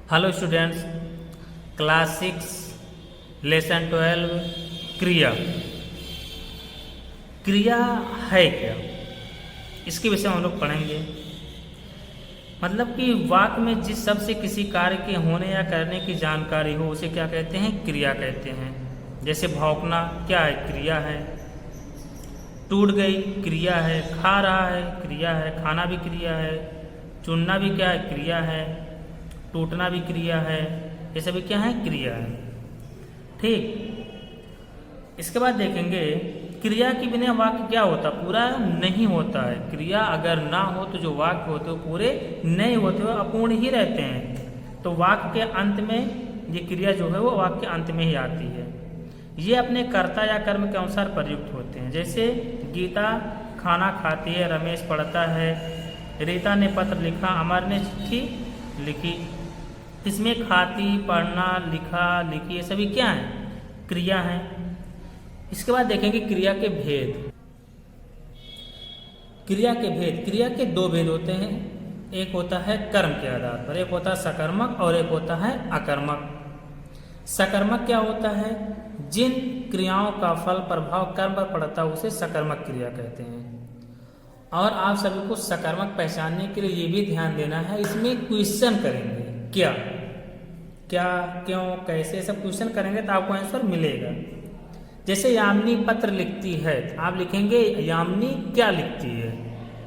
Hello students, class 6 lesson 12 क्रिया। क्रिया है क्या, इसके विषय में हम लोग पढ़ेंगे। मतलब कि वाक्य में जिस शब्द से किसी कार्य के होने या करने की जानकारी हो उसे क्या कहते हैं, क्रिया कहते हैं। जैसे भौंकना क्या है, क्रिया है। टूट गई क्रिया है। खा रहा है क्रिया है, खाना भी क्रिया है। चुनना भी क्या है, क्रिया है। टूटना भी क्रिया है। ये सभी क्या है, क्रिया है। ठीक, इसके बाद देखेंगे क्रिया के बिना वाक्य क्या होता, पूरा नहीं होता है। क्रिया अगर ना हो तो जो वाक्य होते हैं पूरे नहीं होते, वो अपूर्ण ही रहते हैं। तो वाक्य के अंत में ये क्रिया जो है वो वाक्य के अंत में ही आती है। ये अपने कर्ता या कर्म के अनुसार प्रयुक्त होते हैं। जैसे गीता खाना खाती है, रमेश पढ़ता है, रीता ने पत्र लिखा, अमर ने चिट्ठी लिखी। इसमें खाती, पढ़ना, लिखा, लिखी, ये सभी क्या है, क्रिया हैं। इसके बाद देखेंगे क्रिया के भेद। क्रिया के भेद, क्रिया के दो भेद होते हैं। एक होता है कर्म के आधार पर, एक होता है सकर्मक और एक होता है अकर्मक। सकर्मक क्या होता है, जिन क्रियाओं का फल प्रभाव कर्म पर पड़ता है उसे सकर्मक क्रिया कहते हैं। और आप सभी को सकर्मक पहचानने के लिए ये भी ध्यान देना है, इसमें क्वेश्चन करेंगे। क्या क्या, क्यों, कैसे, सब क्वेश्चन करेंगे तो आपको आंसर मिलेगा। जैसे यामिनी पत्र लिखती है, आप लिखेंगे यामिनी क्या लिखती है,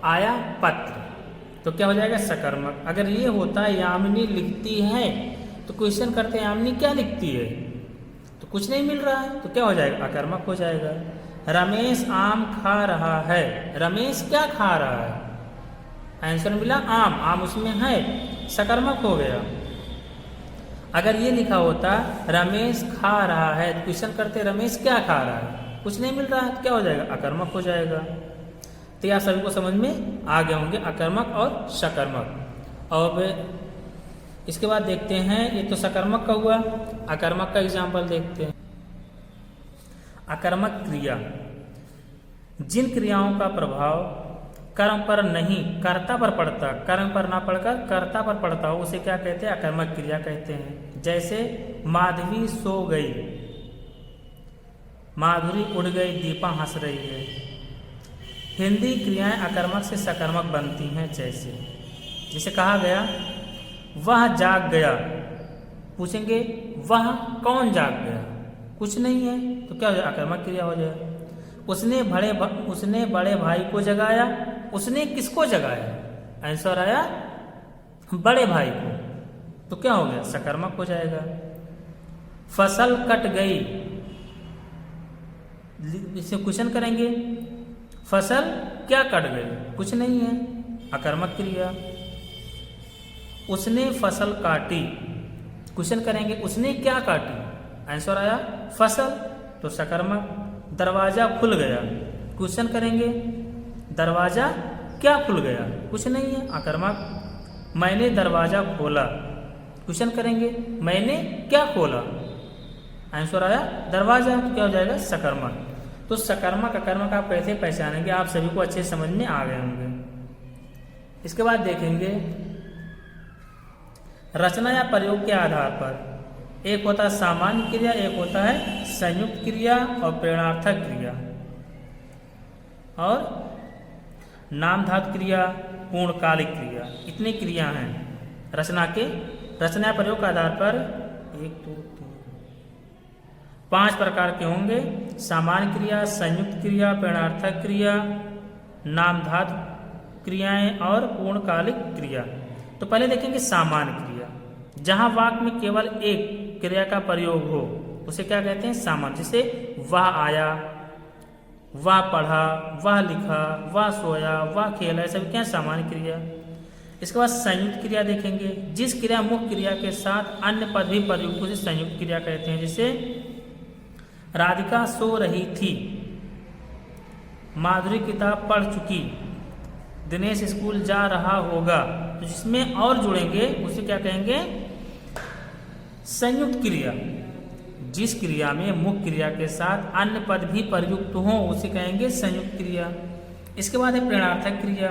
आया पत्र, तो क्या हो जाएगा, सकर्मक। अगर ये होता है यामिनी लिखती है तो क्वेश्चन करते हैं यामिनी क्या लिखती है, तो कुछ नहीं मिल रहा है, तो क्या हो जाएगा, अकर्मक हो जाएगा। रमेश आम खा रहा है, रमेश क्या खा रहा है, आंसर मिला आम, आम उसमें है, सकर्मक हो गया। अगर ये लिखा होता रमेश खा रहा है, क्वेश्चन करते रमेश क्या खा रहा है, कुछ नहीं मिल रहा है, तो क्या हो जाएगा, अकर्मक हो जाएगा। तो यह सभी को समझ में आ गए होंगे, अकर्मक और सकर्मक। और इसके बाद देखते हैं, ये तो सकर्मक का हुआ, अकर्मक का एग्जाम्पल देखते हैं। अकर्मक क्रिया, जिन क्रियाओं का प्रभाव कर्म पर नहीं कर्ता पर पड़ता, कर्म पर ना पड़कर कर्ता पर पड़ता हो उसे क्या कहते हैं, अकर्मक क्रिया कहते हैं। जैसे माधवी सो गई, माधुरी उड़ गई, दीपा हंस रही है। हिंदी क्रियाएं अकर्मक से सकर्मक बनती हैं। जैसे कहा गया वह जाग गया, पूछेंगे वह कौन जाग गया, कुछ नहीं है, तो क्या हो जाए, अकर्मक क्रिया हो जाए। उसने बड़े भाई को जगाया, उसने किसको जगाया, आंसर आया बड़े भाई को, तो क्या हो गया, सकर्मक हो जाएगा। फसल कट गई, इसे क्वेश्चन करेंगे फसल क्या कट गई, कुछ नहीं है, अकर्मक क्रिया। उसने फसल काटी, क्वेश्चन करेंगे उसने क्या काटी, आंसर आया फसल, तो सकर्मक। दरवाजा खुल गया, क्वेश्चन करेंगे दरवाजा क्या खुल गया, कुछ नहीं है, अकर्मक। मैंने दरवाजा खोला, क्वेश्चन करेंगे मैंने क्या खोला, आंसर आया दरवाजा, तो क्या हो जाएगा, सकर्मक। तो सकर्मक अकर्मक आप कैसे पहचानेंगे, आप सभी को अच्छे समझ में आ गए होंगे। इसके बाद देखेंगे रचना या प्रयोग के आधार पर, एक होता है सामान्य क्रिया, एक होता है संयुक्त क्रिया और प्रेरणार्थक क्रिया, और नामधातु क्रिया, पूर्णकालिक क्रिया। इतनी क्रिया हैं रचना प्रयोग के आधार पर 1 2 3 5 प्रकार के होंगे। सामान्य क्रिया, संयुक्त क्रिया, प्रेरणार्थक क्रिया, नामधातु क्रियाएं और पूर्णकालिक क्रिया। तो पहले देखेंगे सामान्य क्रिया, जहां वाक्य में केवल एक क्रिया का प्रयोग हो उसे क्या कहते हैं, सामान्य। जैसे वह आया, वह पढ़ा, वह लिखा, वह सोया, वह खेला, सब क्या सामान्य क्रिया। इसके बाद संयुक्त क्रिया देखेंगे, जिस क्रिया मुख्य क्रिया के साथ अन्य पद भी प्रयुक्त उसे संयुक्त क्रिया कहते हैं। जैसे राधिका सो रही थी, माधुरी किताब पढ़ चुकी, दिनेश स्कूल जा रहा होगा, तो जिसमें और जुड़ेंगे उसे क्या कहेंगे, संयुक्त क्रिया। जिस क्रिया में मुख्य क्रिया के साथ अन्य पद भी प्रयुक्त हों उसे कहेंगे संयुक्त क्रिया। इसके बाद है प्रेरणार्थक क्रिया,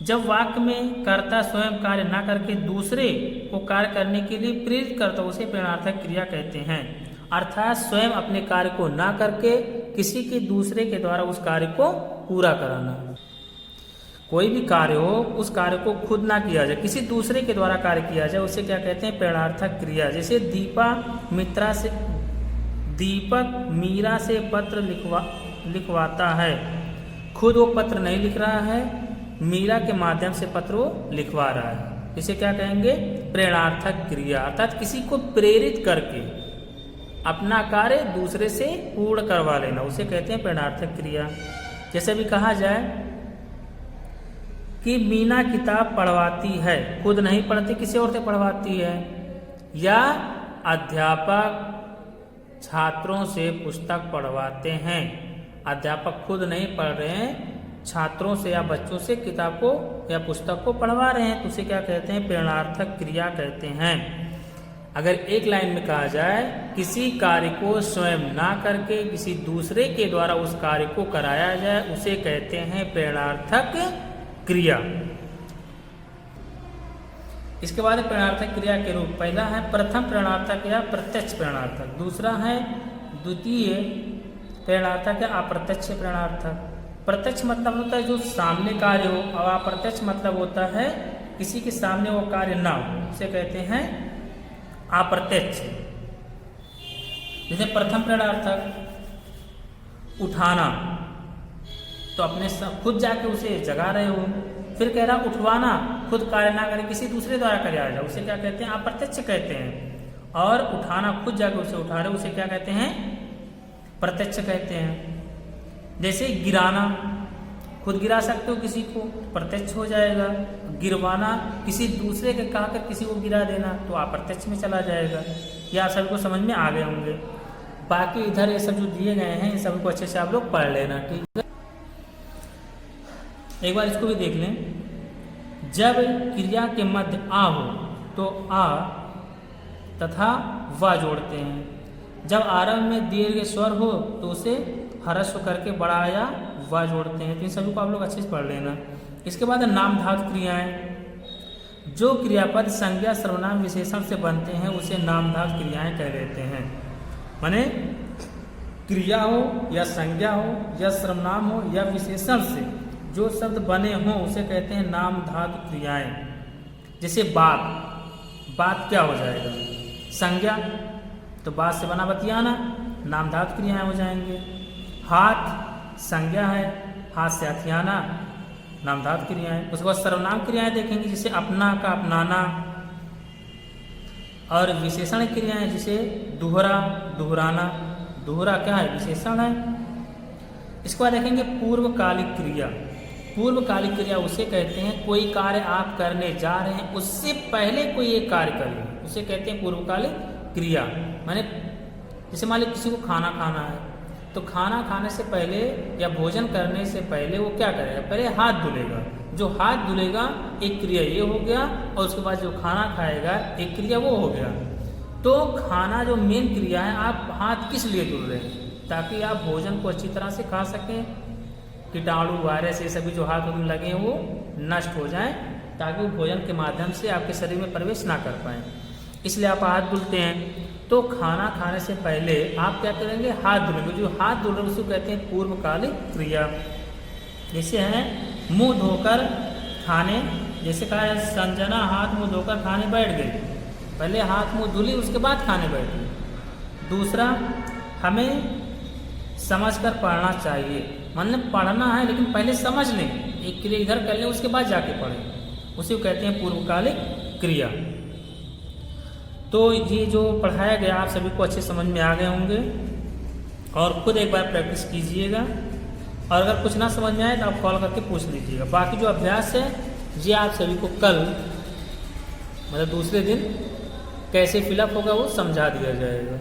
जब वाक्य में कर्ता स्वयं कार्य ना करके दूसरे को कार्य करने के लिए प्रेरित करता उसे प्रेरणार्थक क्रिया कहते हैं। अर्थात स्वयं अपने कार्य को ना करके किसी के दूसरे के द्वारा उस कार्य को पूरा कराना। कोई भी कार्य हो उस कार्य को खुद ना किया जाए, किसी दूसरे के द्वारा कार्य किया जाए, उसे क्या कहते हैं? प्रेरणार्थक क्रिया। जैसे दीपक मीरा से पत्र लिखवाता है, खुद वो पत्र नहीं लिख रहा है, मीरा के माध्यम से पत्र वो लिखवा रहा है। इसे क्या कहेंगे? प्रेरणार्थक क्रिया। अर्थात किसी को प्रेरित करके अपना कार्य दूसरे से पूर्ण करवा लेना, उसे कहते हैं प्रेरणार्थक क्रिया। जैसे भी कहा जाए कि मीना किताब पढ़वाती है, खुद नहीं पढ़ती, किसी और से पढ़वाती है। या अध्यापक छात्रों से पुस्तक पढ़वाते हैं, अध्यापक खुद नहीं पढ़ रहे हैं, छात्रों से या बच्चों से किताब को या पुस्तक को पढ़वा रहे हैं, तो उसे क्या कहते हैं? प्रेरणार्थक क्रिया कहते हैं। अगर एक लाइन में कहा जाए किसी कार्य को स्वयं ना करके किसी दूसरे के द्वारा उस कार्य को कराया जाए, उसे कहते हैं प्रेरणार्थक क्रिया। इसके बाद प्रेरणार्थक क्रिया के रूप, पहला है प्रथम प्रेरणार्थक या प्रत्यक्ष प्रेरणार्थक, दूसरा है द्वितीय प्रेरणार्थक या अप्रत्यक्ष प्रेरणार्थक। प्रत्यक्ष मतलब होता है जो सामने कार्य हो, और अप्रत्यक्ष मतलब होता है किसी के सामने वो कार्य ना हो, उसे कहते हैं अप्रत्यक्ष। जैसे प्रथम प्रेरणार्थक उठाना, तो अपने खुद जाके उसे जगा रहे हो, फिर कह रहा उठवाना, खुद कार्य ना करे किसी दूसरे द्वारा कराया जाए, उसे क्या कहते हैं? अप्रत्यक्ष कहते हैं। और उठाना, खुद जाके उसे उठा रहे हो, उसे क्या कहते हैं? प्रत्यक्ष कहते हैं। जैसे गिराना, खुद गिरा सकते हो किसी को, प्रत्यक्ष हो जाएगा। गिरवाना, किसी दूसरे के कहकर किसी को गिरा देना, तो अप्रत्यक्ष में चला जाएगा। ये आप सभी को समझ में आ गए होंगे। बाकी इधर ये सब जो दिए गए हैं इन सभी को अच्छे से आप लोग पढ़ लेना, ठीक है। एक बार इसको भी देख लें। जब क्रिया के मध्य आ हो तो आ तथा वा जोड़ते हैं। जब आरंभ में दीर्घ स्वर हो तो उसे ह्रस्व करके बड़ा या वा जोड़ते हैं। तो इन सभी को आप लोग अच्छे से पढ़ लेना। इसके बाद नाम धातु क्रियाएं, जो क्रियापद संज्ञा सर्वनाम विशेषण से बनते हैं उसे नाम धातु क्रियाएं कह देते हैं। माने क्रिया हो या संज्ञा हो या सर्वनाम हो या विशेषण से जो शब्द बने हों उसे कहते हैं नाम धातु क्रियाएं। जैसे बात क्या हो जाएगा? संज्ञा, तो बात से बना बतियाना, नाम धातु क्रियाएं हो जाएंगे। हाथ संज्ञा है, हाथ से हथियाना, नाम धातु क्रियाएं। उसके बाद सर्वनाम क्रियाएं देखेंगे, जैसे अपना का अपनाना। और विशेषण क्रियाएं जैसे दोहरा, दोहराना। दोहरा क्या है? विशेषण है। इसके बाद देखेंगे पूर्वकालिक क्रिया। पूर्वकालिक क्रिया उसे कहते हैं कोई कार्य आप करने जा रहे हैं उससे पहले कोई एक कार्य करें, उसे कहते हैं पूर्वकालिक क्रिया। माने जैसे मान लीजिए किसी को खाना खाना है, तो खाना खाने से पहले या भोजन करने से पहले वो क्या करेगा? पहले हाथ धुलेगा। जो हाथ धुलेगा एक क्रिया ये हो गया, और उसके बाद जो खाना खाएगा एक क्रिया वो हो गया। तो खाना जो मेन क्रिया है, आप हाथ किस लिए धुल रहे हैं? ताकि आप भोजन को अच्छी तरह से खा सकें, कीटाणु वायरस ये सभी जो हाथ में लगे हैं वो नष्ट हो जाएं, ताकि वो भोजन के माध्यम से आपके शरीर में प्रवेश ना कर पाएँ, इसलिए आप हाथ धुलते हैं। तो खाना खाने से पहले आप क्या करेंगे? हाथ धुलेंगे। जो हाथ धुल रहे उसको कहते हैं पूर्वकालिक क्रिया। जैसे है मुंह धोकर खाने, जैसे कहा है संजना हाथ मुंह धोकर खाने बैठ गई, पहले हाथ मुंह धुली उसके बाद खाने बैठी। दूसरा, हमें समझकर पढ़ना चाहिए, मतलब पढ़ना है लेकिन पहले समझ लें, एक क्रिया इधर कर लें उसके बाद जाके पढ़ें, उसी को कहते हैं पूर्वकालिक क्रिया। तो ये जो पढ़ाया गया आप सभी को अच्छे समझ में आ गए होंगे, और खुद एक बार प्रैक्टिस कीजिएगा, और अगर कुछ ना समझ में आए तो आप कॉल करके पूछ लीजिएगा। बाकी जो अभ्यास है ये आप सभी को कल मतलब दूसरे दिन कैसे फिलअप होगा वो समझा दिया जाएगा।